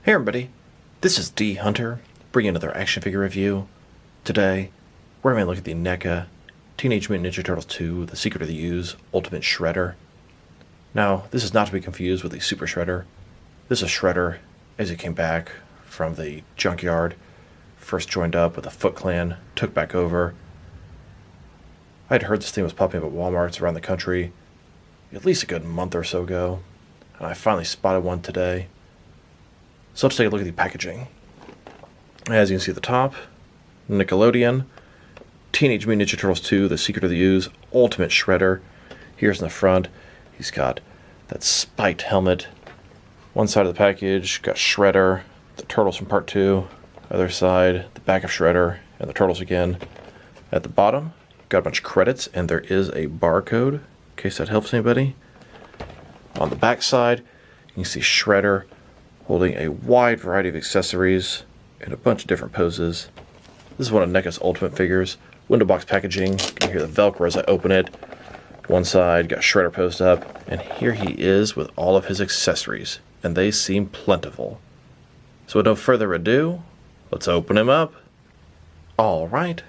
Hey everybody, this is D Hunter, bringing another action figure review. Today, we're going to look at the Neca Teenage Mutant Ninja Turtles 2, The Secret of the Ooze, Ultimate Shredder. Now, this is not to be confused with the Super Shredder. This is Shredder as he came back from the junkyard, first joined up with the Foot Clan, took back over. I had heard this thing was popping up at Walmarts around the country at least a good month or so ago, and I finally spotted one today. So let's take a look at the packaging. As you can see at the top, Nickelodeon, Teenage Mutant Ninja Turtles 2, The Secret of the Ooze, Ultimate Shredder. Here's in the front, he's got that spiked helmet. One side of the package, got Shredder, the Turtles from Part 2. Other side, the back of Shredder, and the Turtles again. At the bottom, got a bunch of credits, and there is a barcode, in case that helps anybody. On the back side, you can see Shredder holding a wide variety of accessories in a bunch of different poses. This is one of NECA's Ultimate figures. Window box packaging. You can hear the Velcro as I open it. One side, got Shredder posed up, and here he is with all of his accessories, and they seem plentiful. So with no further ado, let's open him up. Alright,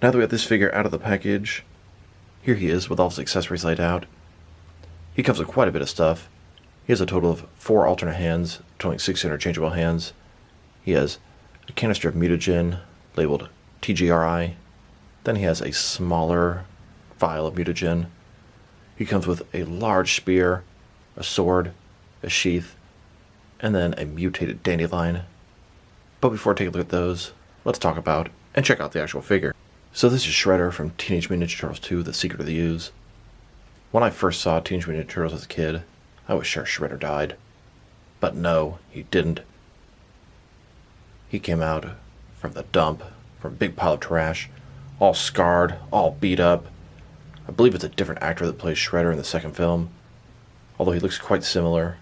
now that we have this figure out of the package, here he is with all his accessories laid out. He comes with quite a bit of stuff. He has a total of 4 alternate hands, totaling 6 interchangeable hands. He has a canister of mutagen labeled TGRI. Then he has a smaller vial of mutagen. He comes with a large spear, a sword, a sheath, and then a mutated dandelion. But before taking a look at those, let's talk about and check out the actual figure. So this is Shredder from Teenage Mutant Ninja Turtles 2, The Secret of the Ooze. When I first saw Teenage Mutant Ninja Turtles as a kid, I was sure Shredder died. But no, he didn't. He came out from the dump, from a big pile of trash, all scarred, all beat up. I believe it's a different actor that plays Shredder in the second film, although he looks quite similar.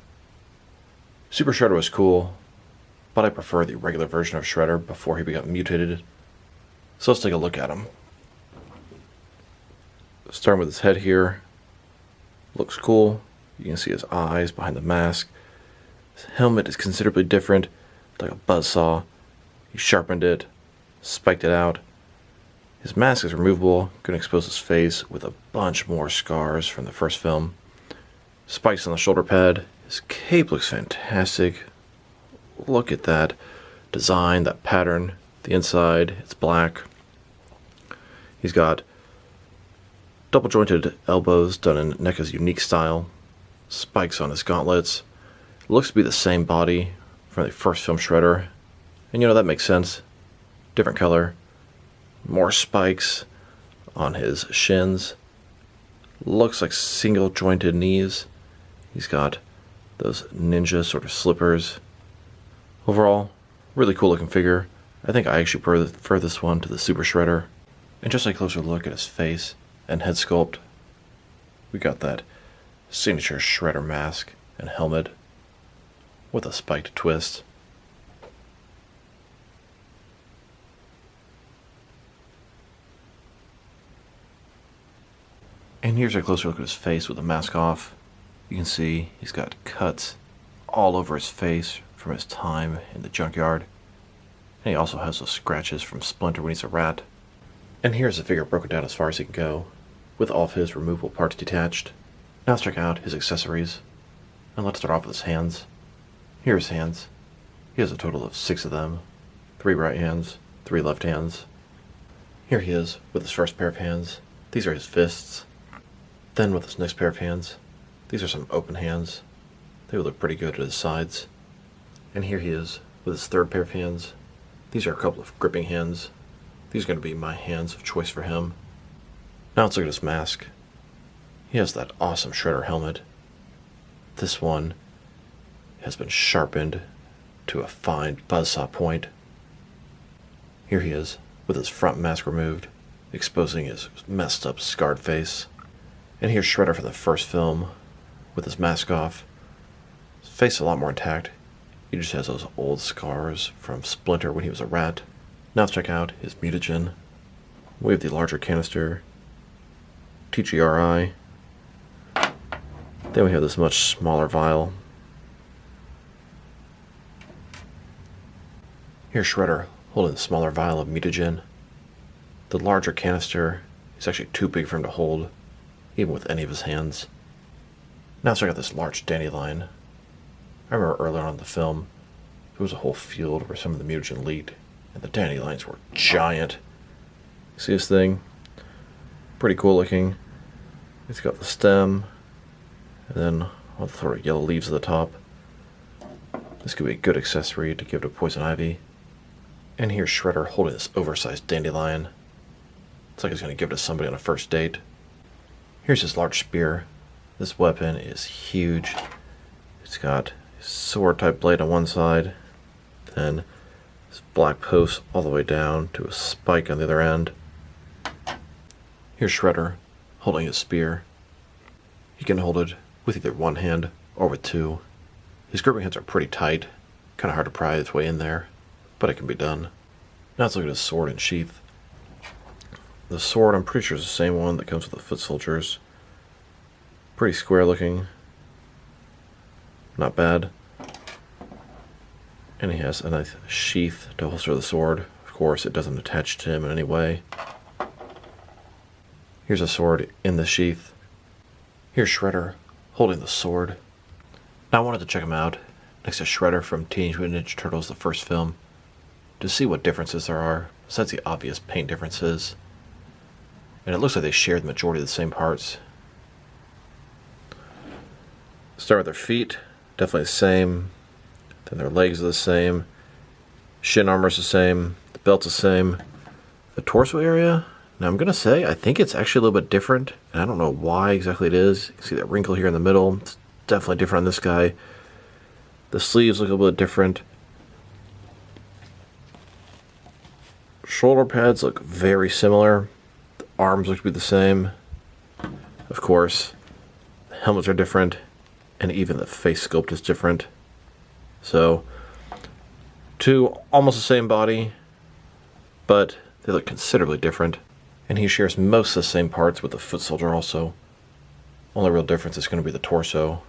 Super Shredder was cool, but I prefer the regular version of Shredder before he got mutated. So let's take a look at him. Starting with his head here. Looks cool. You can see his eyes behind the mask. His helmet is considerably different, like a buzzsaw. He sharpened it, spiked it out. His mask is removable, going to expose his face with a bunch more scars from the first film. Spikes on the shoulder pad. His cape looks fantastic. Look at that design, that pattern. The inside, it's black. He's got double jointed elbows done in NECA's unique style. Spikes on his gauntlets. It looks to be the same body from the first film Shredder. And you know, that makes sense. Different color. More spikes on his shins. Looks like single jointed knees. He's got those ninja sort of slippers. Overall, really cool looking figure. I think I actually prefer this one to the Super Shredder. And just a closer look at his face and head sculpt, we got that signature Shredder mask and helmet with a spiked twist. And here's a closer look at his face with the mask off. You can see he's got cuts all over his face from his time in the junkyard. And he also has those scratches from Splinter when he's a rat. And here's the figure broken down as far as he can go, with all of his removable parts detached. Now let's check out his accessories. And let's start off with his hands. Here are his hands. He has a total of 6 of them. 3 right hands, 3 left hands. Here he is with his first pair of hands. These are his fists. Then with his next pair of hands, these are some open hands. They would look pretty good at his sides. And here he is with his third pair of hands. These are a couple of gripping hands. These are going to be my hands of choice for him. Now let's look at his mask. He has that awesome Shredder helmet. This one has been sharpened to a fine buzzsaw point. Here he is with his front mask removed, exposing his messed up scarred face. And here's Shredder from the first film with his mask off. His face a lot more intact. He just has those old scars from Splinter when he was a rat. Now let's check out his mutagen. We have the larger canister, TGRI. Then we have this much smaller vial. Here's Shredder holding the smaller vial of mutagen. The larger canister is actually too big for him to hold, even with any of his hands. Now so I got this large dandelion. I remember earlier on in the film, there was a whole field where some of the mutagen leaked, and the dandelions were giant. See this thing? Pretty cool looking. It's got the stem, and then all the sort of yellow leaves at the top. This could be a good accessory to give to Poison Ivy. And here's Shredder holding this oversized dandelion. It's like he's going to give it to somebody on a first date. Here's his large spear. This weapon is huge. It's got a sword-type blade on one side, then this black post all the way down to a spike on the other end. Here's Shredder holding his spear. He can hold it with either one hand or with two. His gripping hands are pretty tight, kind of hard to pry its way in there, but it can be done. Now let's look at his sword and sheath. The sword, I'm pretty sure, is the same one that comes with the foot soldiers. Pretty square looking. Not bad. And he has a nice sheath to holster the sword. Of course, it doesn't attach to him in any way. Here's a sword in the sheath. Here's Shredder holding the sword. Now I wanted to check him out next to Shredder from Teenage Mutant Ninja Turtles, the first film, to see what differences there are, besides the obvious paint differences. And it looks like they share the majority of the same parts. Start with their feet, definitely the same. Then their legs are the same. Shin armor's the same. The belt's the same. The torso area, now I'm going to say, I think it's actually a little bit different. And I don't know why exactly it is. You can see that wrinkle here in the middle. It's definitely different on this guy. The sleeves look a little bit different. Shoulder pads look very similar. The arms look to be the same. Of course, the helmets are different. And even the face sculpt is different. So, two almost the same body, but they look considerably different. And he shares most of the same parts with the foot soldier also. Only real difference is going to be the torso,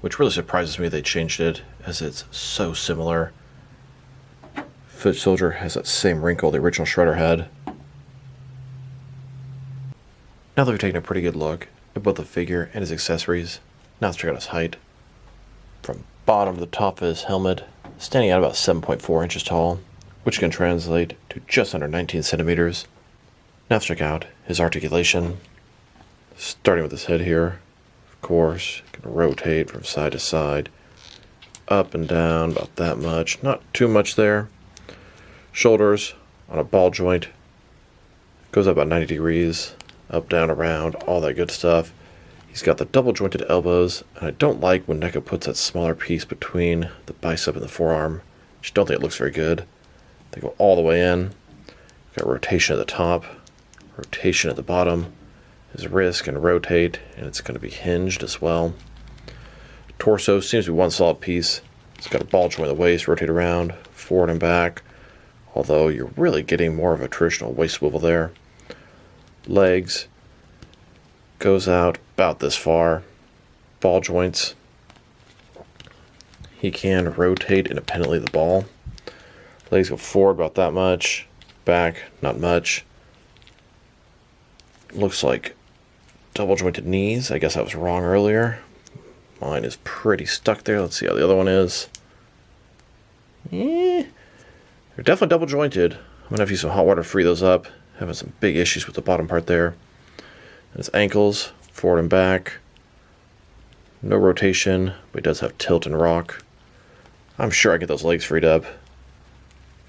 which really surprises me they changed it, as it's so similar. Foot soldier has that same wrinkle the original Shredder had. Now that we've taken a pretty good look at both the figure and his accessories, now let's check out his height. From bottom to the top of his helmet, standing at about 7.4 inches tall, which can translate to just under 19 centimeters. Now let's check out his articulation. Starting with his head here, of course, you can rotate from side to side, up and down about that much, not too much there. Shoulders on a ball joint, goes up about 90 degrees, up, down, around, all that good stuff. He's got the double jointed elbows, and I don't like when Neca puts that smaller piece between the bicep and the forearm. Just don't think it looks very good. They go all the way in. Got rotation at the top, rotation at the bottom. His wrist can rotate, and it's going to be hinged as well. Torso seems to be one solid piece. It's got a ball joint at the waist, rotate around, forward and back. Although you're really getting more of a traditional waist swivel there. Legs goes out about this far. Ball joints. He can rotate independently of the ball. Legs go forward about that much. Back, not much. Looks like double jointed knees. I guess I was wrong earlier. Mine is pretty stuck there. Let's see how the other one is. They're definitely double jointed. I'm going to have to use some hot water to free those up. Having some big issues with the bottom part there. And his ankles, forward and back. No rotation, but he does have tilt and rock. I'm sure I get those legs freed up.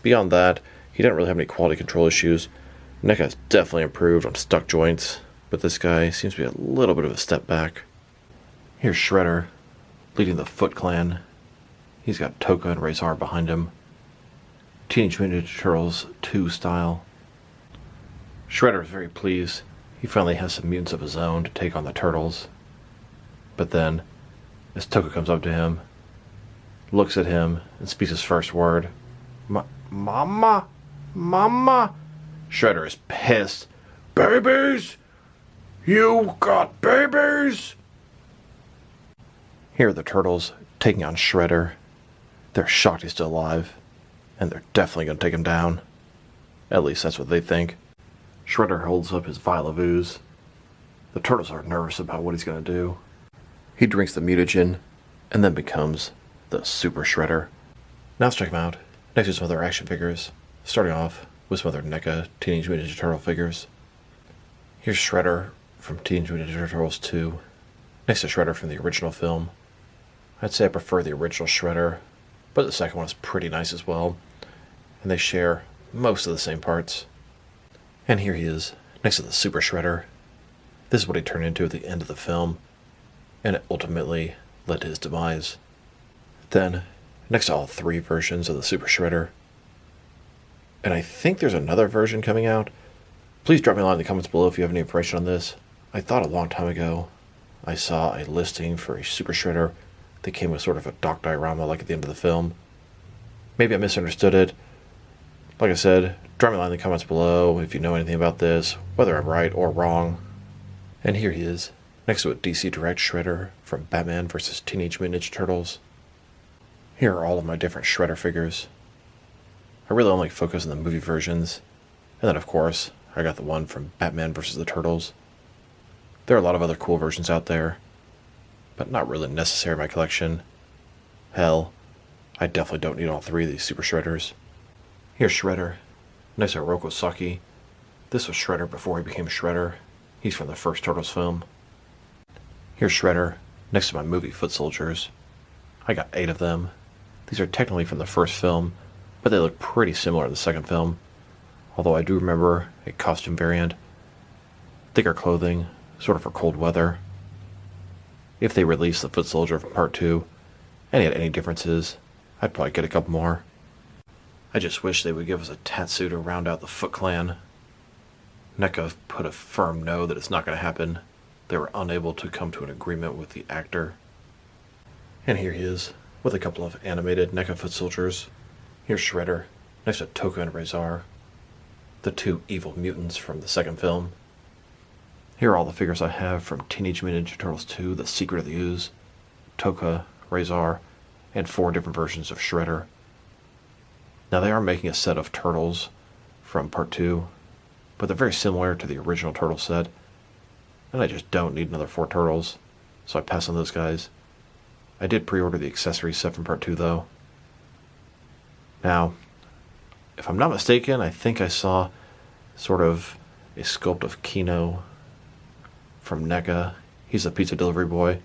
Beyond that, he didn't really have any quality control issues. Neca has definitely improved on stuck joints, but this guy seems to be a little bit of a step back. Here's Shredder, leading the Foot Clan. He's got Toka and Razor behind him. Teenage Mutant Ninja Turtles 2 style. Shredder is very pleased. He finally has some mutants of his own to take on the turtles. But then, as Toka comes up to him, looks at him, and speaks his first word, Mama! Mama! Shredder is pissed. Babies! You got babies! Here are the turtles taking on Shredder. They're shocked he's still alive. and they're definitely going to take him down. At least that's what they think. Shredder holds up his vial of ooze. The turtles are nervous about what he's going to do. He drinks the mutagen, and then becomes the Super Shredder. Now let's check him out. Next to some other action figures, starting off with some other Neca Teenage Mutant Ninja Turtle figures. Here's Shredder from Teenage Mutant Ninja Turtles 2, next to Shredder from the original film. I'd say I prefer the original Shredder, but the second one is pretty nice as well, and they share most of the same parts. And here he is, next to the Super Shredder. This is what he turned into at the end of the film, and it ultimately led to his demise. Then, next to all three versions of the Super Shredder, and I think there's another version coming out. Please drop me a line in the comments below if you have any information on this. I thought a long time ago I saw a listing for a Super Shredder that came with sort of a doc diorama like at the end of the film. Maybe I misunderstood it. Like I said, drop me a line in the comments below if you know anything about this, whether I'm right or wrong. And here he is, next to a DC Direct Shredder from Batman vs. Teenage Mutant Ninja Turtles. Here are all of my different Shredder figures. I really only focus on the movie versions, and then of course, I got the one from Batman vs. the Turtles. There are a lot of other cool versions out there, but not really necessary in my collection. Hell, I definitely don't need all three of these Super Shredders. Here's Shredder, next to Hiroko Saki. This was Shredder before he became Shredder. He's from the first Turtles film. Here's Shredder, next to my movie Foot Soldiers. I got 8 of them. These are technically from the first film, but they look pretty similar to the second film. Although I do remember a costume variant, thicker clothing, sort of for cold weather. If they released the Foot Soldier from Part 2, and he had any differences, I'd probably get a couple more. I just wish they would give us a Tatsu to round out the Foot Clan. Neca put a firm no that it's not going to happen. They were unable to come to an agreement with the actor. And here he is, with a couple of animated Neca Foot Soldiers. Here's Shredder, next to Toka and Razar, the 2 evil mutants from the second film. Here are all the figures I have from Teenage Mutant Ninja Turtles 2, The Secret of the Ooze, Toka, Razar, and 4 different versions of Shredder. Now they are making a set of Turtles from Part 2, but they're very similar to the original Turtle set, and I just don't need another 4 Turtles, so I pass on those guys. I did pre-order the accessory set from Part 2 though. Now, if I'm not mistaken, I think I saw sort of a sculpt of Kino from Neca. He's a pizza delivery boy.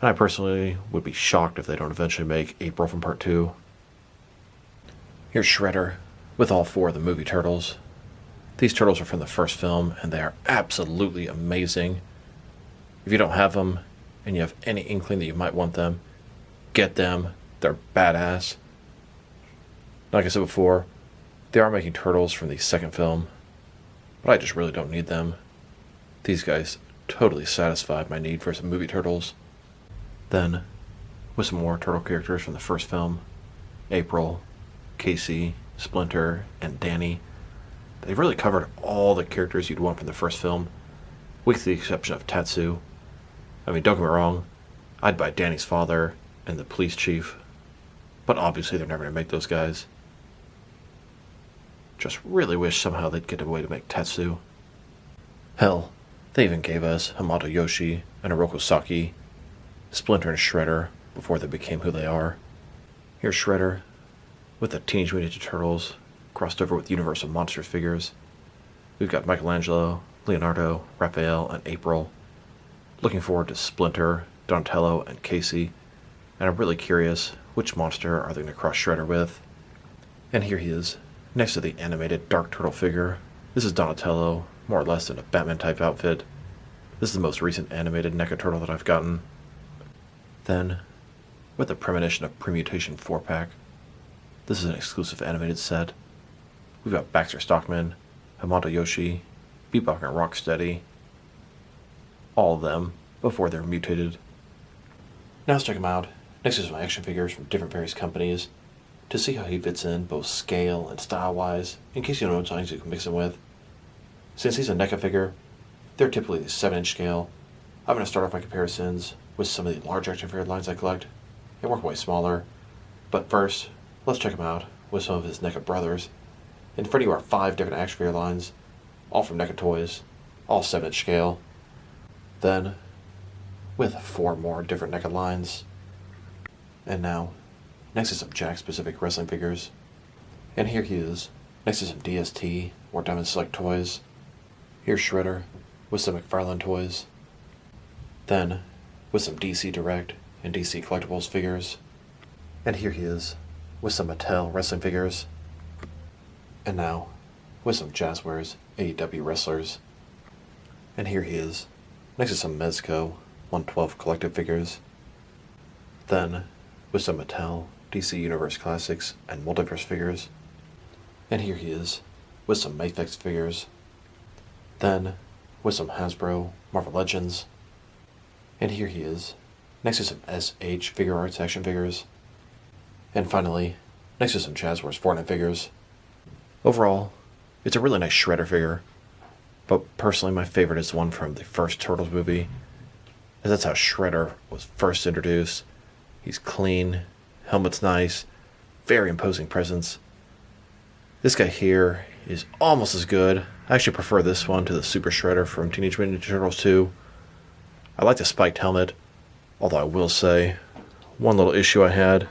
And I personally would be shocked if they don't eventually make April from Part 2. Here's Shredder with all 4 of the movie Turtles. These Turtles are from the first film, and they are absolutely amazing. If you don't have them, and you have any inkling that you might want them, get them. They're badass. Like I said before, they are making Turtles from the second film, but I just really don't need them. These guys totally satisfied my need for some movie Turtles. Then, with some more Turtle characters from the first film, April, Casey, Splinter, and Danny. They've really covered all the characters you'd want from the first film, with the exception of Tatsu. I mean, don't get me wrong, I'd buy Danny's father and the police chief, but obviously they're never going to make those guys. Just really wish somehow they'd get a way to make Tatsu. Hell, they even gave us Hamato Yoshi and Hiroko Saki, Splinter and Shredder before they became who they are. Here's Shredder with the Teenage Mutant Ninja Turtles crossed over with Universal Monsters figures. We've got Michelangelo, Leonardo, Raphael, and April. Looking forward to Splinter, Donatello, and Casey, and I'm really curious which monster are they going to cross Shredder with. And here he is, next to the animated Dark Turtle figure. This is Donatello, more or less in a Batman-type outfit. This is the most recent animated Neca Turtle that I've gotten. Then, with a premonition of Premutation 4-pack, this is an exclusive animated set. We've got Baxter Stockman, Hamato Yoshi, Bebop and Rocksteady, all of them before they're mutated. Now let's check him out, next to some action figures from different various companies, to see how he fits in both scale and style-wise, in case you don't know what signs you can mix him with. Since he's a Neca figure, they're typically the 7-inch scale. I'm going to start off my comparisons with some of the large action figure lines I collect, and work way smaller. But first, let's check him out with some of his Neca brothers. In front of you are 5 different action figure lines, all from Neca Toys, all 7-inch scale. Then, with 4 more different Neca lines. And now, next is some Jack-specific wrestling figures. And here he is, next to some DST or Diamond Select toys. Here's Shredder with some McFarlane toys. Then, with some DC Direct and DC Collectibles figures. And here he is, with some Mattel wrestling figures. And now, with some Jazzwares AEW wrestlers. And here he is, next to some Mezco 112 collective figures. Then, with some Mattel DC Universe Classics and Multiverse figures. And here he is, with some Mafex figures. Then, with some Hasbro Marvel Legends. And here he is, next to some SH Figure Arts action figures. And finally, next to some Jazzwares Fortnite figures. Overall, it's a really nice Shredder figure, but personally my favorite is the one from the first Turtles movie, as that's how Shredder was first introduced. He's clean, helmet's nice, very imposing presence. This guy here is almost as good. I actually prefer this one to the Super Shredder from Teenage Mutant Ninja Turtles 2. I like the spiked helmet, although I will say, one little issue I had,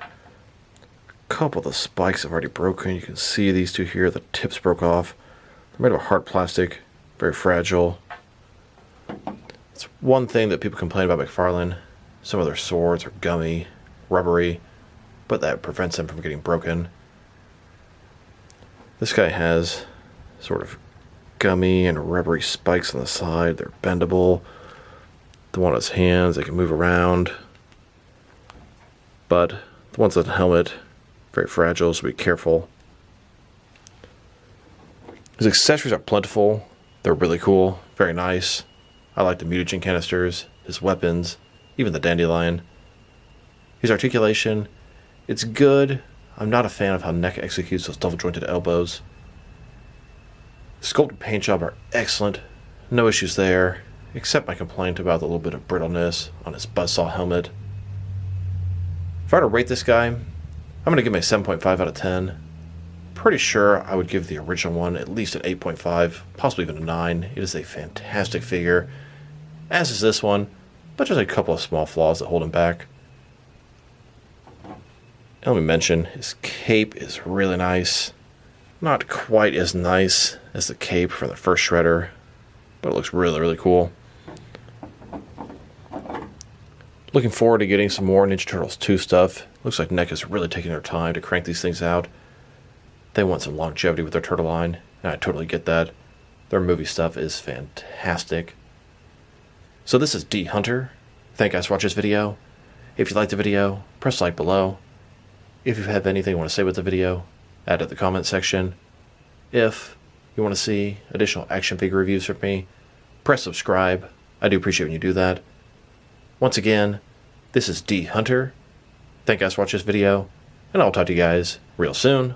a couple of the spikes have already broken. You can see these two here, the tips broke off. They're made of hard plastic, very fragile. It's one thing that people complain about McFarlane. Some of their swords are gummy, rubbery, but that prevents them from getting broken. This guy has sort of gummy and rubbery spikes on the side. They're bendable. The one on his hands, they can move around. But the ones on the helmet, very fragile, so be careful. His accessories are plentiful. They're really cool, very nice. I like the mutagen canisters, his weapons, even the dandelion. His articulation, it's good. I'm not a fan of how Neca executes those double-jointed elbows. The sculpt and paint job are excellent. No issues there, except my complaint about the little bit of brittleness on his buzzsaw helmet. If I were to rate this guy, I'm going to give him a 7.5 out of 10. Pretty sure I would give the original one at least an 8.5, possibly even a 9. It is a fantastic figure, as is this one, but just a couple of small flaws that hold him back. And let me mention, his cape is really nice. Not quite as nice as the cape from the first Shredder, but it looks really, really cool. Looking forward to getting some more Ninja Turtles 2 stuff. Looks like NECA's really taking their time to crank these things out. They want some longevity with their turtle line, and I totally get that. Their movie stuff is fantastic. So this is D Hunter. Thank you guys for watching this video. If you liked the video, press like below. If you have anything you want to say with the video, add it in the comment section. If you want to see additional action figure reviews from me, press subscribe. I do appreciate when you do that. Once again, this is D Hunter. Thank you guys for watching this video, and I'll talk to you guys real soon.